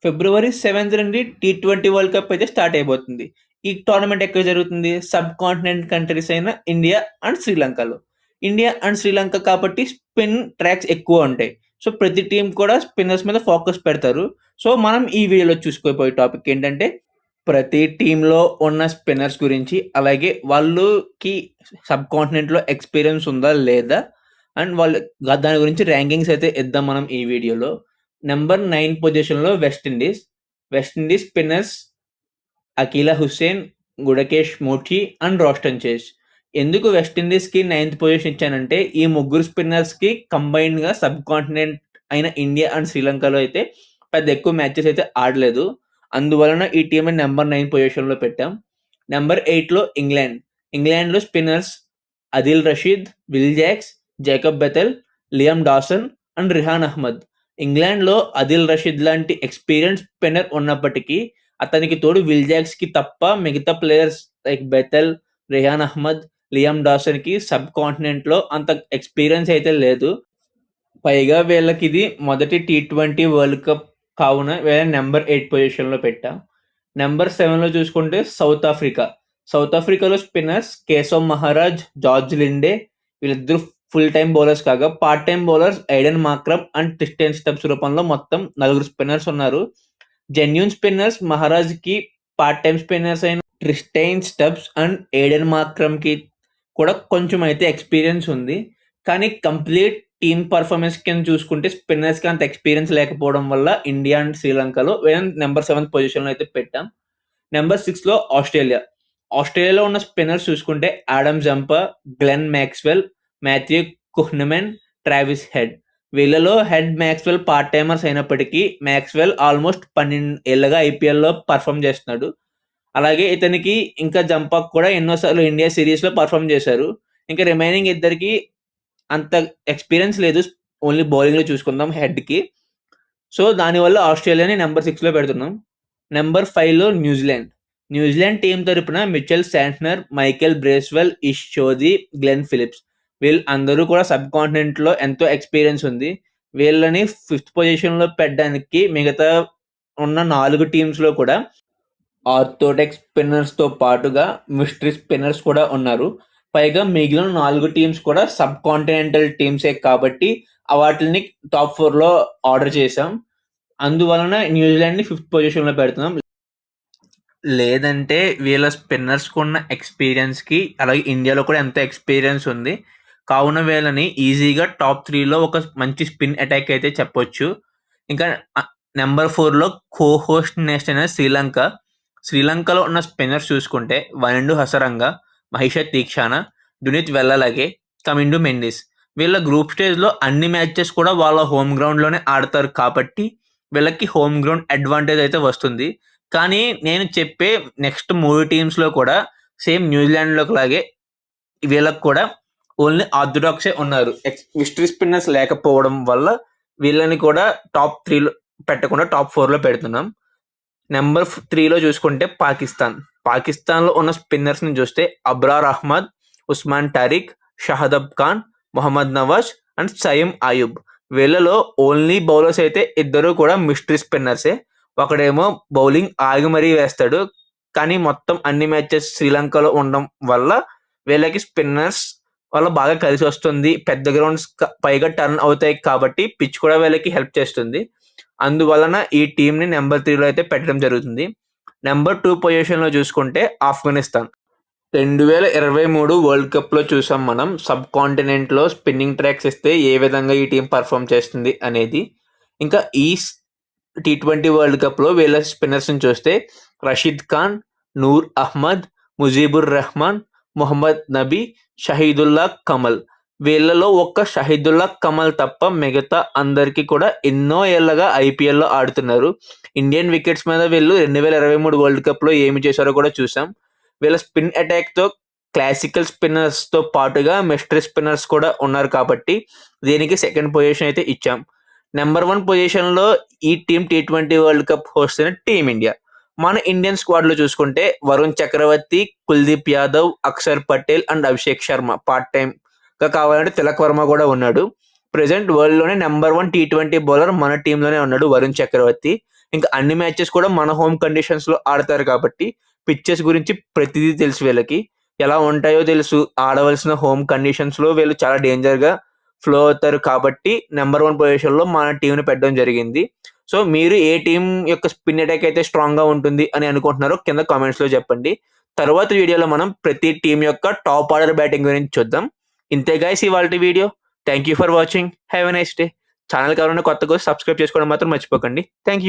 ఫిబ్రవరి 7థ్ నుండి T20 world cup అయితే start అయిపోతుంది. ఈ టోర్నమెంట్ ఎక్కడ జరుగుతుంది? సబ్ కాంటినెంట్ కంట్రీస్ అయిన ఇండియా అండ్ శ్రీలంకలో. ఇండియా అండ్ శ్రీలంక కాబట్టి స్పిన్ ట్రాక్స్ ఎక్కువ ఉంటాయి. సో ప్రతి టీం కూడా స్పిన్నర్స్ మీద ఫోకస్ పెడతారు. సో మనం ఈ వీడియోలో చూసుకోబోయే టాపిక్ ఏంటంటే ప్రతి టీంలో ఉన్న స్పిన్నర్స్ గురించి, అలాగే వాళ్ళకి సబ్ కాంటినెంట్‌లో ఎక్స్‌పీరియన్స్ ఉందా? లేదా? అండ్ వాళ్ళు దాని గురించి ర్యాంకింగ్స్ అయితే ఇద్దాం మనం ఈ వీడియోలో. నంబర్ 9 పొజిషన్‌లో West Indies. West Indies spinners Akeal Hosein, Gudakesh Motie and Roston Chase. ఎందుకు వెస్టిండీస్‌కి 9థ్ పొజిషన్ ఇచ్చానంటే ఈ ముగ్గురు స్పిన్నర్స్‌కి కంబైన్డ్‌గా సబ్ కాంటినెంట్ అయిన ఇండియా అండ్ శ్రీలంకలో అయితే పెద్ద ఎక్కువ మ్యాచెస్ అయితే ఆడలేదు. అందువలన ఈ టీమ్‌ని నంబర్ 9 పొజిషన్‌లో పెట్టాం. నంబర్ 8లో ఇంగ్లాండ్. ఇంగ్లాండ్‌లో spinners Adil Rashid, Will Jacks, Jacob Bethell, Liam Dawson and Rehan Ahmed. ఇంగ్లాండ్‌లో అదిల్ రషీద్ లాంటి ఎక్స్‌పీరియన్స్ స్పిన్నర్ ఉన్నప్పటికీ అతనికి తోడు విల్ జాక్స్‌కి తప్ప మిగతా players like Bethell, Rehan Ahmed, Liam డాసన్‌కి సబ్ కాంటినెంట్‌లో అంత ఎక్స్‌పీరియన్స్ అయితే లేదు. పైగా వీళ్ళకిది మొదటి టీ20 వరల్డ్ కప్ కావున వీళ్ళని నంబర్ 8 పొజిషన్‌లో పెట్టాం. నంబర్ 7లో చూసుకుంటే సౌత్ ఆఫ్రికా. సౌత్ ఆఫ్రికాలో spinners Keshav Maharaj, George Linde వీళ్ళిద్దరూ ఫుల్ టైమ్ బౌలర్స్ కాగా part time bowlers Aiden Markram and Tristan Stubbs రూపంలో మొత్తం 4 స్పిన్నర్స్ ఉన్నారు. జెన్యూన్ స్పిన్నర్స్ మహారాజ్‌కి పార్ట్ టైమ్ స్పిన్నర్స్ అయిన ట్రిస్టైన్ స్టబ్స్ అండ్ ఎయిడెన్ మార్క్రమ్‌కి కూడా కొంచెం అయితే ఎక్స్‌పీరియన్స్ ఉంది. కానీ కంప్లీట్ టీమ్ పర్ఫార్మెన్స్ కింద చూసుకుంటే స్పిన్నర్స్‌కి అంత ఎక్స్‌పీరియన్స్ లేకపోవడం వల్ల ఇండియా అండ్ శ్రీలంకలో వీళ్ళని నంబర్ 7థ్ పొజిషన్‌లో అయితే పెట్టాం. నంబర్ 6లో ఆస్ట్రేలియా. ఆస్ట్రేలియాలో ఉన్న స్పిన్నర్స్ చూసుకుంటే Adam Zampa, Glenn Maxwell, Matthew Kuhnemann, Travis Head. వీళ్ళలో హెడ్, మాక్స్‌వెల్ పార్ట్ టైమర్స్ అయినప్పటికీ మాక్స్‌వెల్ ఆల్మోస్ట్ 12 ఏళ్లుగా ఐపీఎల్‌లో పర్ఫార్మ్ చేస్తున్నాడు. అలాగే ఇతనికి ఇంకా జంపాకు కూడా ఎన్నో సార్లు ఇండియా సిరీస్‌లో పర్ఫార్మ్ చేశారు. ఇంకా రిమైనింగ్ ఇద్దరికి అంత ఎక్స్‌పీరియన్స్ లేదు. ఓన్లీ బౌలింగ్‌లో చూసుకుందాం హెడ్‌కి. సో దానివల్ల ఆస్ట్రేలియాని నంబర్ 6లో పెడుతున్నాం. నంబర్ 5లో న్యూజిలాండ్. న్యూజిలాండ్ టీమ్ తరపున Mitchell Santner, Michael Bracewell, Ish Sodhi, Glenn Phillips వీళ్ళందరూ కూడా సబ్ కాంటినెంట్‌లో ఎంతో ఎక్స్‌పీరియన్స్ ఉంది. వీళ్ళని 5థ్ పొజిషన్‌లో పెట్టడానికి మిగతా ఉన్న 4 టీమ్స్‌లో కూడా ఆర్థోడాక్స్ స్పిన్నర్స్‌తో పాటుగా మిస్టరీ స్పిన్నర్స్ కూడా ఉన్నారు. పైగా మిగిలిన 4 టీమ్స్ కూడా సబ్ కాంటినెంటల్ టీమ్సే కాబట్టి వాటిల్ని టాప్ 4లో ఆర్డర్ చేశాం. అందువలన న్యూజిలాండ్‌ని 5థ్ పొజిషన్‌లో పెడుతున్నాం. లేదంటే వీళ్ళ స్పిన్నర్స్‌కున్న ఎక్స్‌పీరియన్స్‌కి అలాగే ఇండియాలో కూడా ఎంతో ఎక్స్‌పీరియన్స్ ఉంది. కావున వీళ్ళని ఈజీగా టాప్ 3లో ఒక మంచి స్పిన్ అటాక్ అయితే చెప్పొచ్చు. ఇంకా నంబర్ 4లో కో-హోస్ట్ నేషన్ అయిన శ్రీలంక. శ్రీలంకలో ఉన్న స్పిన్నర్స్ చూసుకుంటే వనిండు హసరంగ, మహిష తీక్షాన, డునిత్ వెల్లలగే, కమిండు మెండిస్. వీళ్ళ గ్రూప్ స్టేజ్‌లో అన్ని మ్యాచెస్ కూడా వాళ్ళ హోమ్ గ్రౌండ్‌లోనే ఆడతారు కాబట్టి వీళ్ళకి హోమ్ గ్రౌండ్ అడ్వాంటేజ్ అయితే వస్తుంది. కానీ నేను చెప్పే నెక్స్ట్ 3 టీమ్స్‌లో కూడా సేమ్ న్యూజిలాండ్‌లోకి లాగే వీళ్ళకి కూడా ఓన్లీ ఆర్థోడాక్సే ఉన్నారు. మిస్టరీ స్పిన్నర్స్ లేకపోవడం వల్ల వీళ్ళని కూడా టాప్ 3లో పెట్టకుండా టాప్ 4లో పెడుతున్నాం. నంబర్ 3లో చూసుకుంటే పాకిస్తాన్. పాకిస్తాన్‌లో ఉన్న స్పిన్నర్స్‌ని చూస్తే అబ్రార్ అహ్మద్, ఉస్మాన్ టారిక్, షహదబ్ ఖాన్, మొహమ్మద్ నవాజ్ అండ్ సయీమ్ అయూబ్. వీళ్ళలో ఓన్లీ బౌలర్స్ అయితే ఇద్దరు కూడా మిస్టరీ స్పిన్నర్సే. ఒకడేమో బౌలింగ్ ఆగి మరీ వేస్తాడు. కానీ మొత్తం అన్ని మ్యాచెస్ శ్రీలంకలో ఉండడం వల్ల వీళ్ళకి స్పిన్నర్స్ వల్ల బాగా కలిసి వస్తుంది. పెద్ద గ్రౌండ్స్ పైగా టర్న్ అవుతాయి కాబట్టి పిచ్ కూడా వీళ్ళకి హెల్ప్ చేస్తుంది. అందువలన ఈ టీంని నెంబర్ 3లో అయితే పెట్టడం జరుగుతుంది. నెంబర్ 2 పొజిషన్‌లో చూసుకుంటే ఆఫ్ఘనిస్తాన్. 2023 వరల్డ్ కప్‌లో చూసాం మనం. సబ్ కాంటినెంట్‌లో స్పిన్నింగ్ ట్రాక్స్ ఇస్తే ఏ విధంగా ఈ టీం పర్ఫార్మ్ చేస్తుంది అనేది. ఇంకా ఈ టీ20 వరల్డ్ కప్‌లో వీళ్ళ స్పిన్నర్స్‌ని చూస్తే రషీద్ ఖాన్, నూర్ అహ్మద్, ముజీబుర్ రెహమాన్, మొహమ్మద్ నబీ, షహీదుల్లా కమల్. వీళ్ళలో ఒక్క షహీదుల్లా కమల్ తప్ప మిగతా అందరికీ కూడా ఎన్నో ఏళ్లుగా ఐపీఎల్‌లో ఆడుతున్నారు. ఇండియన్ వికెట్స్ మీద వీళ్ళు 2023 వరల్డ్ కప్‌లో ఏమి చేశారో కూడా చూసాం. వీళ్ళ స్పిన్ అటాక్‌తో క్లాసికల్ స్పిన్నర్స్‌తో పాటుగా మిస్టరీ స్పిన్నర్స్ కూడా ఉన్నారు కాబట్టి దీనికి సెకండ్ పొజిషన్ అయితే ఇచ్చాం. నెంబర్ 1 పొజిషన్‌లో ఈ team T20 world cup host అయిన టీమిండియా. మన ఇండియన్ స్క్వాడ్‌లో చూసుకుంటే వరుణ్ చక్రవర్తి, కుల్దీప్ యాదవ్, అక్షర్ పటేల్ అండ్ అభిషేక్ శర్మ పార్ట్ టైమ్‌గా కావాలంటే తిలక్ వర్మ కూడా ఉన్నాడు. ప్రెసెంట్ వరల్డ్‌లోనే నంబర్ 1 టీ20 బౌలర్ మన టీమ్‌లోనే ఉన్నాడు వరుణ్ చక్రవర్తి. ఇంకా అన్ని మ్యాచెస్ కూడా మన హోమ్ కండిషన్స్‌లో ఆడతారు కాబట్టి పిచెస్ గురించి ప్రతిదీ తెలుసు వీళ్ళకి. ఎలా ఉంటాయో తెలుసు. ఆడవలసిన హోమ్ కండిషన్స్‌లో వీళ్ళు చాలా డేంజర్‌గా ఫ్లో అవుతారు కాబట్టి నంబర్ 1 పొజిషన్‌లో మన టీమ్‌ని పెట్టడం జరిగింది. సో, మీరు ఏ టీమ్ యొక్క స్పిన్ అటాక్ అయితే స్ట్రాంగ్‌గా ఉంటుంది అని అనుకుంటున్నారో కింద కామెంట్స్‌లో చెప్పండి. తరువాతి వీడియోలో మనం ప్రతి టీమ్ యొక్క టాప్ ఆర్డర్ బ్యాటింగ్ గురించి చూద్దాం. ఇంతే గైస్ ఇవాల్టి video. Thank you for watching. Have a nice day. ఛానల్‌కి ఎవరైనా కొత్తగా సబ్స్క్రైబ్ చేసుకోవడం మాత్రం మర్చిపోకండి. Thank you.